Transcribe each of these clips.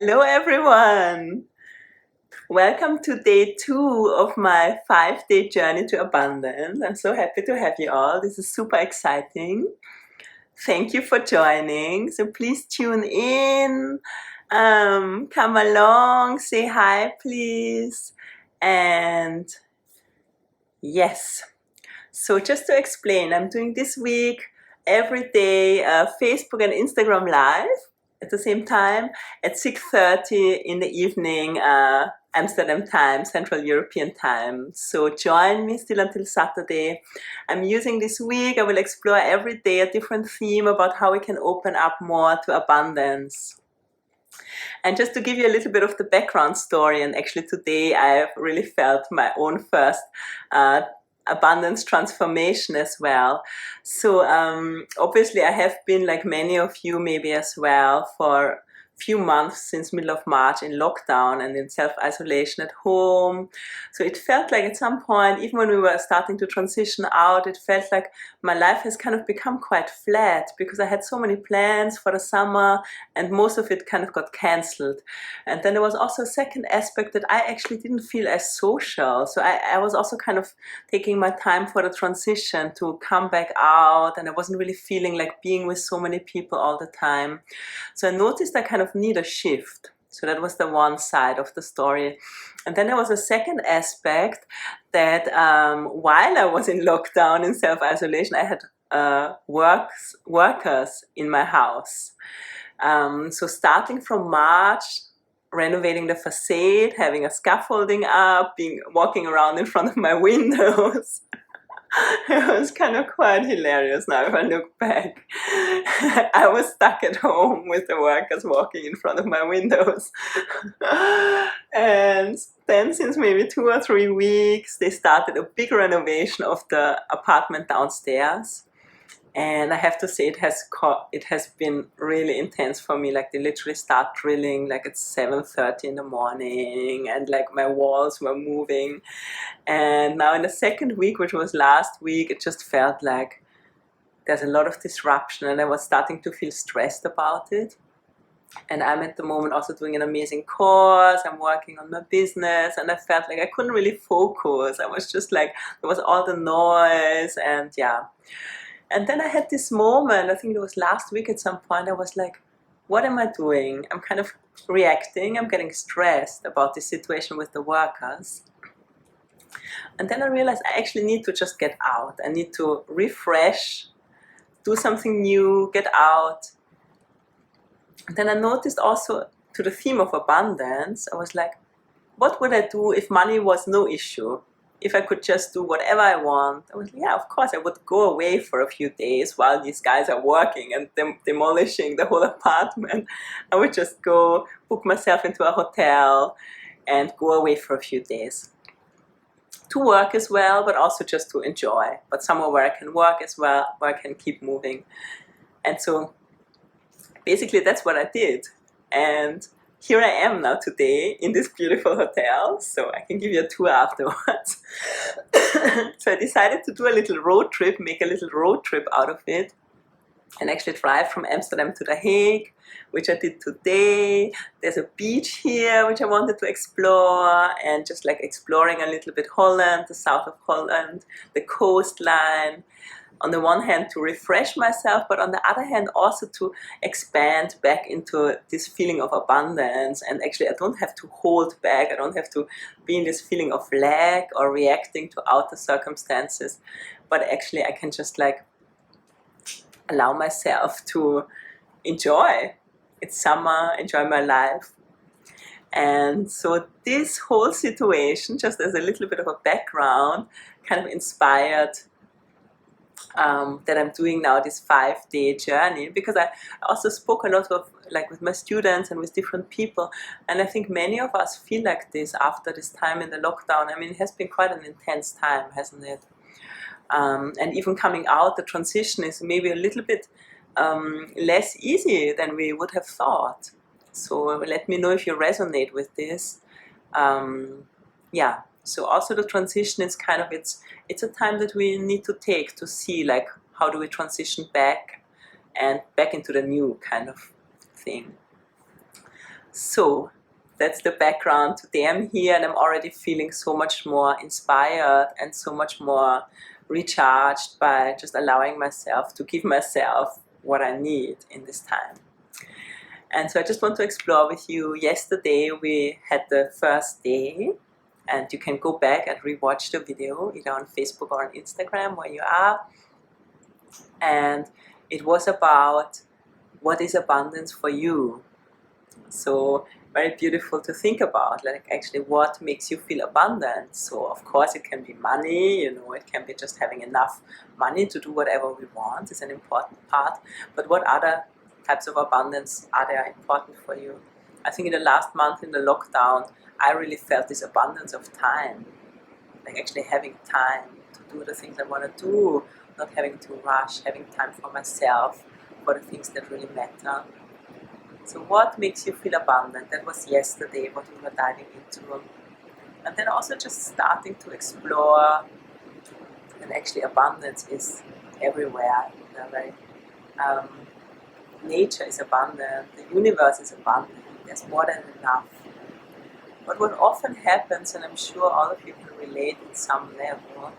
Hello everyone! Welcome to day 2 of my 5-day journey to abundance. I'm so happy to have you all. This is super exciting. Thank you for joining. So please tune in, come along, say hi please. And yes, so just to explain, I'm doing this week every day Facebook and Instagram live at the same time at 6:30 in the evening Amsterdam time, Central European time. So join me still until Saturday. I'm using this week, I will explore every day a different theme about how we can open up more to abundance. And just to give you a little bit of the background story, and actually today I've really felt my own first abundance transformation as well. So obviously I have been, like many of you maybe as well, for few months since middle of March in lockdown and in self-isolation at home. So it felt like at some point, even when we were starting to transition out, it felt like my life has kind of become quite flat because I had so many plans for the summer and most of it kind of got cancelled. And then there was also a second aspect that I actually didn't feel as social. So I was also kind of taking my time for the transition to come back out, and I wasn't really feeling like being with so many people all the time. So I noticed I kind of need a shift. So that was the one side of the story. And then there was a second aspect that while I was in lockdown in self-isolation, I had workers in my house. So starting from March, renovating the facade, having a scaffolding up, walking around in front of my windows. It was kind of quite hilarious now if I look back. I was stuck at home with the workers walking in front of my windows. And then since maybe 2 or 3 weeks, they started a big renovation of the apartment downstairs. And I have to say it has been really intense for me. Like they literally start drilling like at 7:30 in the morning, and like my walls were moving. And now in the second week, which was last week, it just felt like there's a lot of disruption, and I was starting to feel stressed about it. And I'm at the moment also doing an amazing course. I'm working on my business, and I felt like I couldn't really focus. I was just like, there was all the noise, and yeah. And then I had this moment, I think it was last week at some point, I was like, what am I doing? I'm kind of reacting, I'm getting stressed about the situation with the workers. And then I realized I actually need to just get out. I need to refresh, do something new, get out. And then I noticed also to the theme of abundance, I was like, what would I do if money was no issue? If I could just do whatever I want? I was like, yeah, of course I would go away for a few days while these guys are working and demolishing the whole apartment. I would just go book myself into a hotel and go away for a few days. To work as well, but also just to enjoy, but somewhere where I can work as well, where I can keep moving. And so basically that's what I did. And here I am now today in this beautiful hotel, so I can give you a tour afterwards. So I decided to do a little road trip, make a little road trip out of it, and actually drive from Amsterdam to The Hague, which I did today. There's a beach here which I wanted to explore, and just like exploring a little bit Holland, the south of Holland, the coastline. On the one hand to refresh myself, but on the other hand also to expand back into this feeling of abundance. And actually I don't have to hold back, I don't have to be in this feeling of lack or reacting to outer circumstances, but actually I can just like allow myself to enjoy. It's summer, enjoy my life. And so this whole situation, just as a little bit of a background, kind of inspired that I'm doing now this 5-day journey, because I also spoke a lot of like with my students and with different people, and I think many of us feel like this after this time in the lockdown. I mean, it has been quite an intense time, hasn't it? And even coming out, the transition is maybe a little bit less easy than we would have thought. So let me know if you resonate with this. Yeah. So also the transition is kind of, it's a time that we need to take to see like how do we transition back and back into the new kind of thing. So that's the background. Today I'm here and I'm already feeling so much more inspired and so much more recharged by just allowing myself to give myself what I need in this time. And so I just want to explore with you. Yesterday we had the first day, and you can go back and rewatch the video either on Facebook or on Instagram where you are. And it was about what is abundance for you. So very beautiful to think about, like actually what makes you feel abundant. So of course it can be money, you know, it can be just having enough money to do whatever we want is an important part. But what other types of abundance are there important for you? I think in the last month in the lockdown, I really felt this abundance of time, like actually having time to do the things I want to do, not having to rush, having time for myself, for the things that really matter. So what makes you feel abundant? That was yesterday, what we were diving into. And then also just starting to explore, and actually abundance is everywhere. You know, like, nature is abundant, the universe is abundant, there's more than enough. But what often happens, and I'm sure all of you can relate in some level,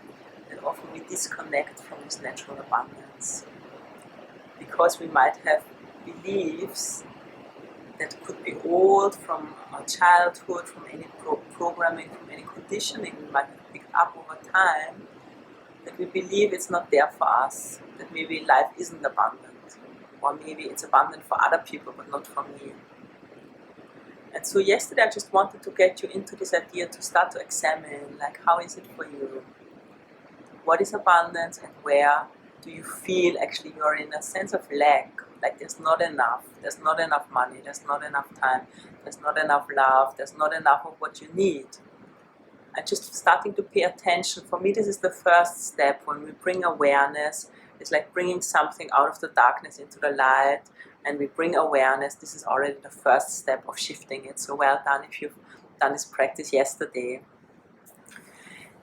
that often we disconnect from this natural abundance. Because we might have beliefs that could be old from our childhood, from any programming, from any conditioning we might have picked up over time, that we believe it's not there for us, that maybe life isn't abundant, or maybe it's abundant for other people but not for me. And so yesterday I just wanted to get you into this idea to start to examine, like, how is it for you? What is abundance, and where do you feel actually you're in a sense of lack? Like there's not enough money, there's not enough time, there's not enough love, there's not enough of what you need. And just starting to pay attention. For me, this is the first step. When we bring awareness, it's like bringing something out of the darkness into the light, and we bring awareness. This is already the first step of shifting it. So well done if you've done this practice yesterday.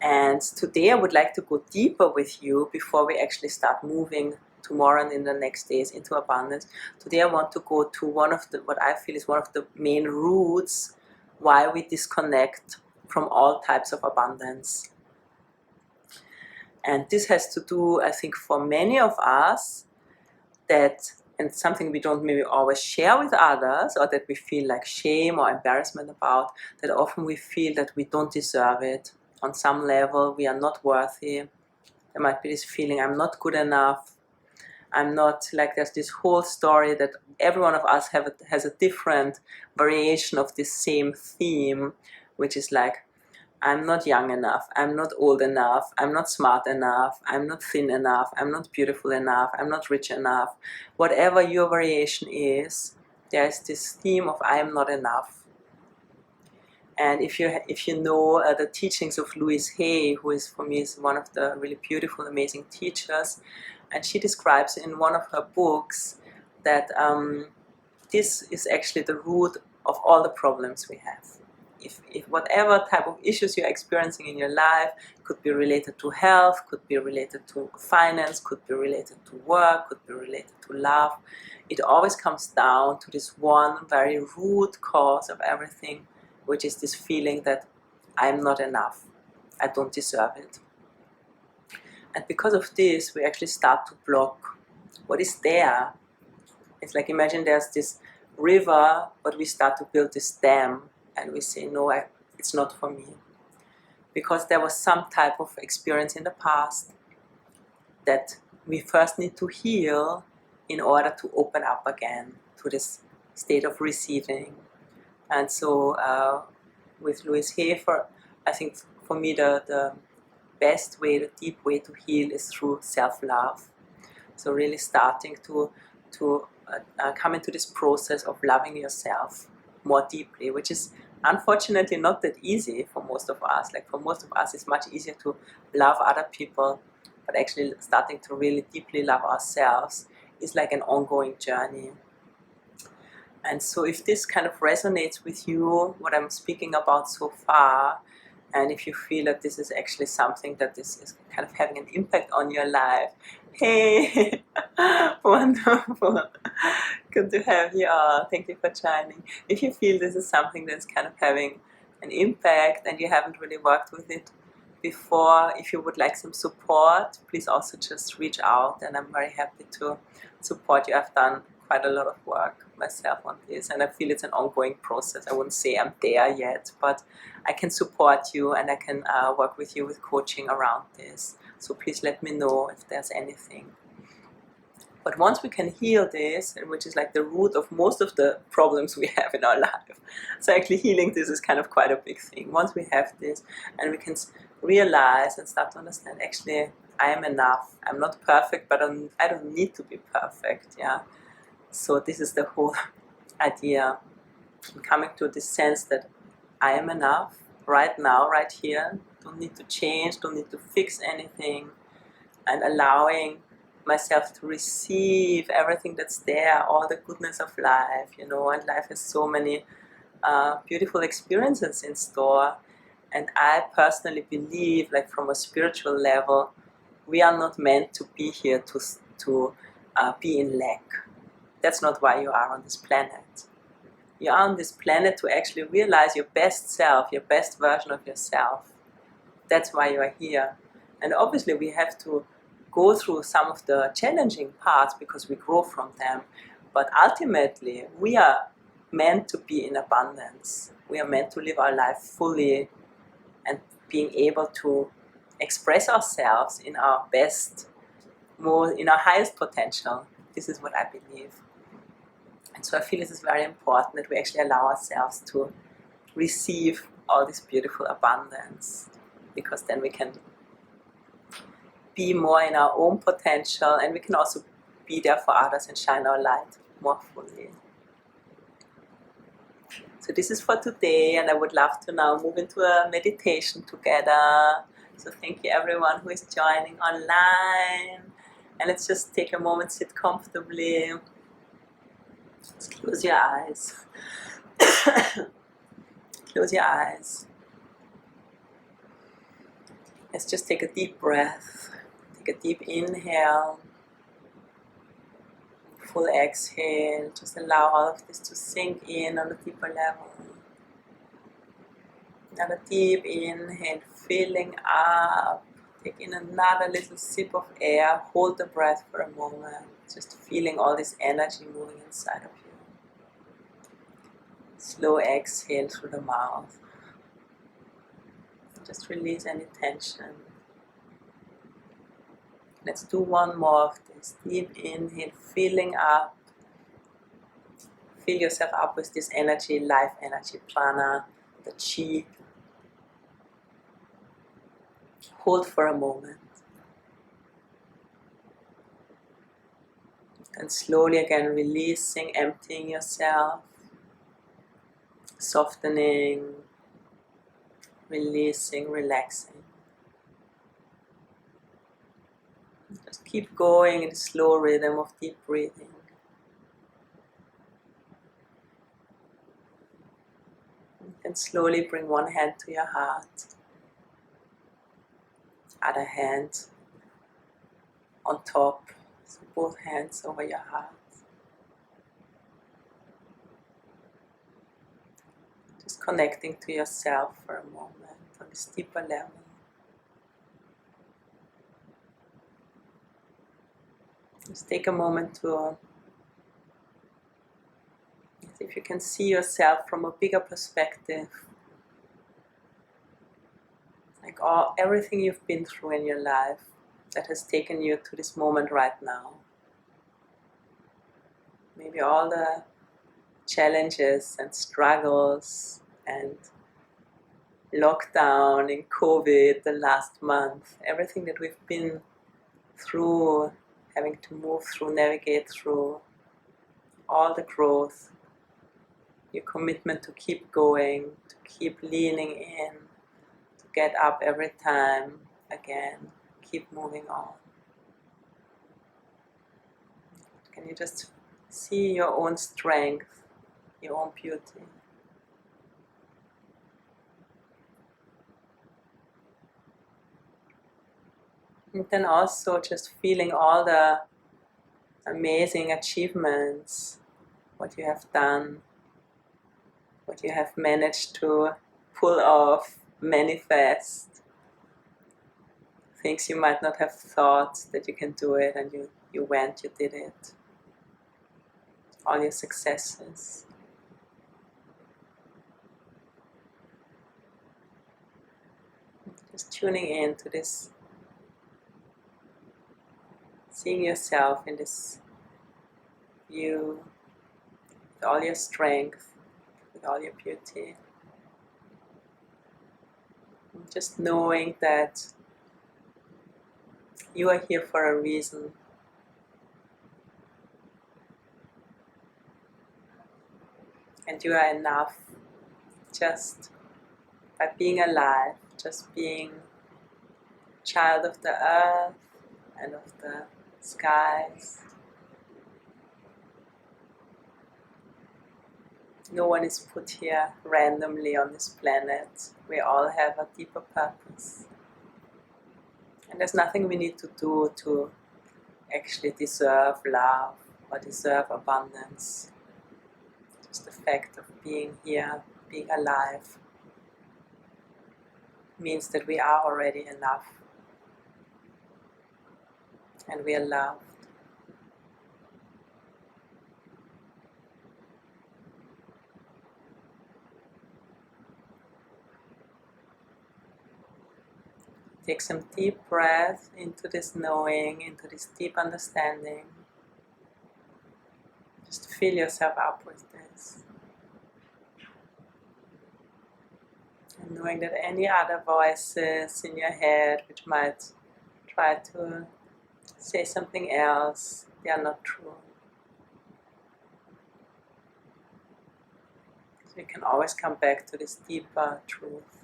And today I would like to go deeper with you before we actually start moving tomorrow and in the next days into abundance. Today I want to go to one of the, what I feel is one of the main roots why we disconnect from all types of abundance. And this has to do, I think, for many of us, that, and something we don't maybe always share with others, or that we feel like shame or embarrassment about, that often we feel that we don't deserve it. On some level, we are not worthy. There might be this feeling, I'm not good enough. I'm not, like, there's this whole story that every one of us has a different variation of this same theme, which is like, I'm not young enough, I'm not old enough, I'm not smart enough, I'm not thin enough, I'm not beautiful enough, I'm not rich enough. Whatever your variation is, there's this theme of I am not enough. And if you know the teachings of Louise Hay, who is for me is one of the really beautiful, amazing teachers, and she describes in one of her books that this is actually the root of all the problems we have. If whatever type of issues you're experiencing in your life, could be related to health, could be related to finance, could be related to work, could be related to love, it always comes down to this one very root cause of everything, which is this feeling that I'm not enough, I don't deserve it. And because of this, we actually start to block what is there. It's like, imagine there's this river, but we start to build this dam, and we say, no, it's not for me. Because there was some type of experience in the past that we first need to heal in order to open up again to this state of receiving. And so with Louise Hay, I think for me the best way, the deep way to heal is through self-love. So really starting to come into this process of loving yourself more deeply, which is unfortunately not that easy for most of us. Like for most of us, it's much easier to love other people, but actually starting to really deeply love ourselves is like an ongoing journey. And so if this kind of resonates with you, what I'm speaking about so far, and if you feel that this is actually something that is kind of having an impact on your life, hey, wonderful. Good to have you all. Thank you for joining. If you feel this is something that's kind of having an impact and you haven't really worked with it before, if you would like some support, please also just reach out, and I'm very happy to support you. I've done quite a lot of work myself on this, and I feel it's an ongoing process. I wouldn't say I'm there yet, but I can support you and I can work with you with coaching around this. So please let me know if there's anything. But once we can heal this, which is like the root of most of the problems we have in our life, so actually healing this is kind of quite a big thing. Once we have this and we can realize and start to understand, actually, I am enough. I'm not perfect, but I don't need to be perfect. Yeah. So this is the whole idea. Coming to this sense that I am enough right now, right here. Don't need to change, don't need to fix anything, and allowing myself to receive everything that's there, all the goodness of life, and life has so many beautiful experiences in store. And I personally believe, like from a spiritual level, we are not meant to be here to be in lack. That's not why you are on this planet. You are on this planet to actually realize your best self, your best version of yourself. That's why you are here. And obviously we have to go through some of the challenging parts because we grow from them. But ultimately, we are meant to be in abundance. We are meant to live our life fully and being able to express ourselves in our best, in our highest potential. This is what I believe. And so I feel this is very important, that we actually allow ourselves to receive all this beautiful abundance, because then we can be more in our own potential, and we can also be there for others and shine our light more fully. So this is for today, and I would love to now move into a meditation together. So thank you everyone who is joining online, and let's just take a moment, sit comfortably, just close your eyes. Close your eyes. Let's just take a deep breath. Take a deep inhale, full exhale. Just allow all of this to sink in on a deeper level. Another deep inhale, filling up. Take in another little sip of air. Hold the breath for a moment. Just feeling all this energy moving inside of you. Slow exhale through the mouth. Just release any tension. Let's do one more of this. Deep inhale, filling up. Fill yourself up with this energy, life energy, prana, the chi. Hold for a moment. And slowly again releasing, emptying yourself. Softening, releasing, relaxing. Just keep going in the slow rhythm of deep breathing. You can slowly bring one hand to your heart, other hand on top, so both hands over your heart. Just connecting to yourself for a moment on this deeper level. Just take a moment to see if you can see yourself from a bigger perspective. Like everything you've been through in your life that has taken you to this moment right now. Maybe all the challenges and struggles and lockdown and COVID the last month. Everything that we've been through, having to move through, navigate through, all the growth, your commitment to keep going, to keep leaning in, to get up every time again, keep moving on. Can you just see your own strength, your own beauty? And then also just feeling all the amazing achievements what you have done, what you have managed to pull off, manifest, things you might not have thought that you can do it, and you went, you did it. All your successes. Just tuning in to this, seeing yourself in this view, with all your strength, with all your beauty. And just knowing that you are here for a reason. And you are enough just by being alive, just being child of the earth and of the skies. No one is put here randomly on this planet. We all have a deeper purpose. And there's nothing we need to do to actually deserve love or deserve abundance. Just the fact of being here, being alive, means that we are already enough. And we are loved. Take some deep breath into this knowing, into this deep understanding. Just fill yourself up with this. And knowing that any other voices in your head which might try to say something else, they are not true. So you can always come back to this deeper truth.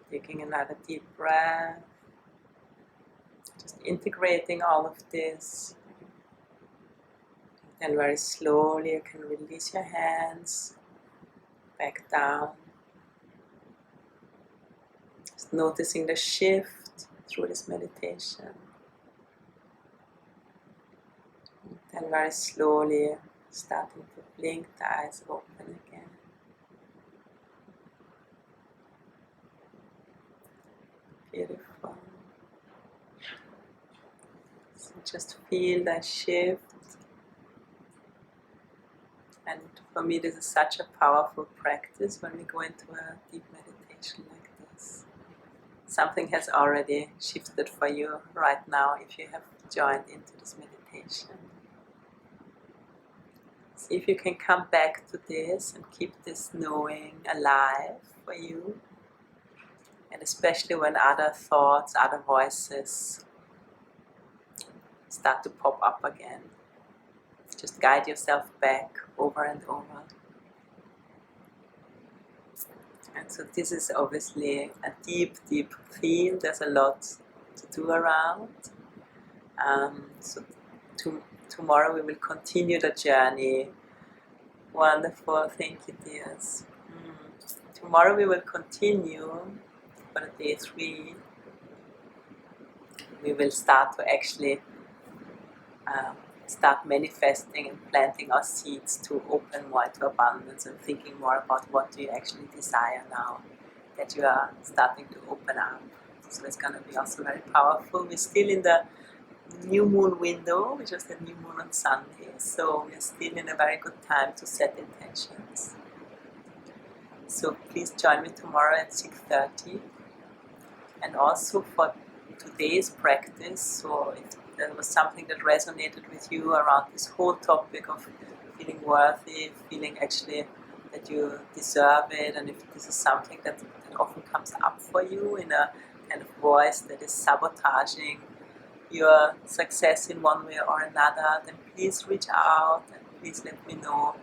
Taking another deep breath, just integrating all of this. Then very slowly you can release your hands back down. Just noticing the shift through this meditation. Then very slowly starting to blink the eyes open again. Beautiful. So just feel that shift. And for me this is such a powerful practice when we go into a deep meditation like this. Something has already shifted for you right now if you have joined into this meditation. See if you can come back to this and keep this knowing alive for you. And especially when other thoughts, other voices start to pop up again. Just guide yourself back over and over. And so this is obviously a deep, deep theme. There's a lot to do around. So tomorrow we will continue the journey. Wonderful, thank you dears. Tomorrow we will continue. For the day 3, we will start to actually start manifesting and planting our seeds to open more to abundance and thinking more about what do you actually desire now that you are starting to open up. So it's going to be also very powerful. We're still in the new moon window, which is the new moon on Sunday, so we're still in a very good time to set intentions. So please join me tomorrow at 6:30. And also for today's practice, so if there was something that resonated with you around this whole topic of feeling worthy, feeling actually that you deserve it, and if this is something that often comes up for you in a kind of voice that is sabotaging your success in one way or another, then please reach out and please let me know.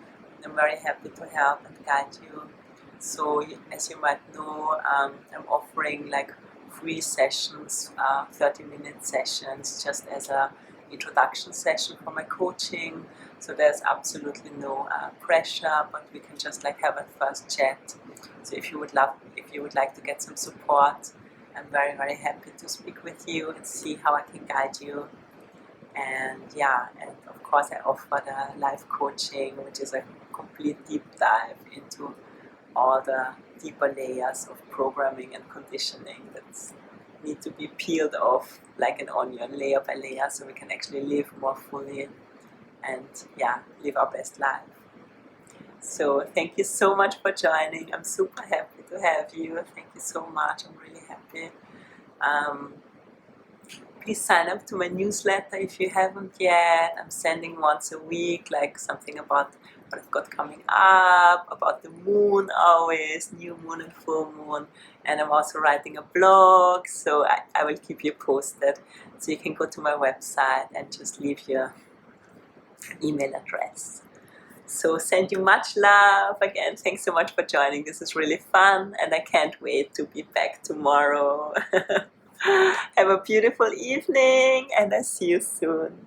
I'm very happy to help and guide you. So as you might know, I'm offering like free sessions, 30-minute sessions, just as a introduction session for my coaching. So there's absolutely no pressure, but we can just like have a first chat. So if you would like to get some support I'm very, very happy to speak with you and see how I can guide you. And yeah, and of course I offer the life coaching, which is a complete deep dive into all the deeper layers of programming and conditioning that need to be peeled off like an onion, layer by layer, so we can actually live more fully and yeah, live our best life. So thank you so much for joining. I'm super happy to have you. Thank you so much. I'm really happy. Please sign up to my newsletter if you haven't yet. I'm sending once a week, like something about what I've got coming up, about the moon always, new moon and full moon. And I'm also writing a blog, so I will keep you posted. So you can go to my website and just leave your email address. So send you much love. Again, thanks so much for joining. This is really fun and I can't wait to be back tomorrow. Have a beautiful evening and I see you soon.